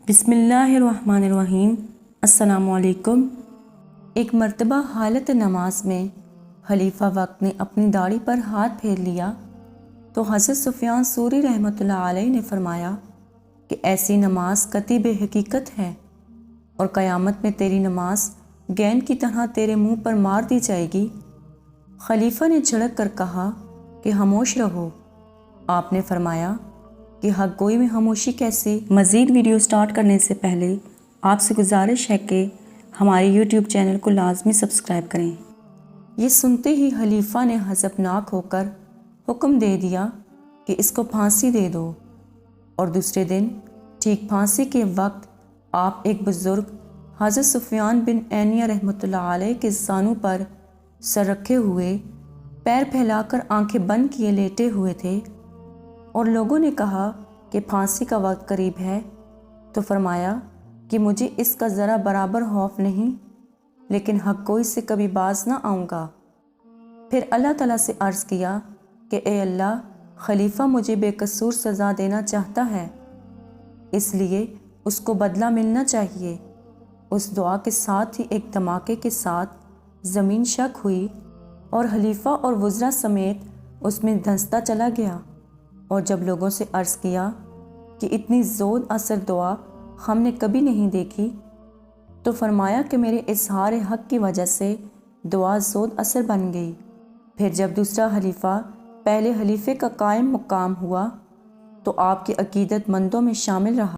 बिस्मिल्लाहिर्रहमानिर्रहीम। अस्सलाम वालेकुम। एक मर्तबा हालत नमाज में खलीफा वक्त ने अपनी दाढ़ी पर हाथ फेर लिया तो हज़रत सुफियान सूरी रहमतुल्लाह अलैह ने फरमाया कि ऐसी नमाज कतीब हकीकत है और क़यामत में तेरी नमाज गेंद की तरह तेरे मुंह पर मार दी जाएगी। खलीफा ने झड़क कर कहा कि खामोश रहो। आपने फरमाया कि हक गोई में खामोशी कैसी। मज़ीद वीडियो स्टार्ट करने से पहले आपसे गुजारिश है कि हमारे YouTube चैनल को लाजमी सब्सक्राइब करें। ये सुनते ही खलीफा ने हज़बनाक होकर हुक्म दे दिया कि इसको फांसी दे दो। और दूसरे दिन ठीक फांसी के वक्त आप एक बुज़ुर्ग हज़रत सुफियान बिन ऐनिया रहमतुल्लाह अलैह के ज़ानू पर सर रखे हुए, पैर फैलाकर आंखें बंद किए लेटे हुए थे और लोगों ने कहा कि फांसी का वक्त करीब है तो फरमाया कि मुझे इसका ज़रा बराबर खौफ नहीं, लेकिन हक गोई से कभी बाज ना आऊँगा। फिर अल्लाह ताला से अर्ज़ किया कि ए अल्लाह, खलीफा मुझे बेकसूर सज़ा देना चाहता है, इसलिए उसको बदला मिलना चाहिए। उस दुआ के साथ ही एक धमाके के साथ ज़मीन शक हुई और खलीफा और वज़रा समेत उसमें धंसता चला गया। और जब लोगों से अर्ज़ किया कि इतनी ज़ोर असर दुआ हमने कभी नहीं देखी, तो फरमाया कि मेरे इज़हार हक़ की वजह से दुआ ज़ोर असर बन गई। फिर जब दूसरा खलीफा पहले खलीफे का कायम मुकाम हुआ तो आपके अकीदतमंदों में शामिल रहा।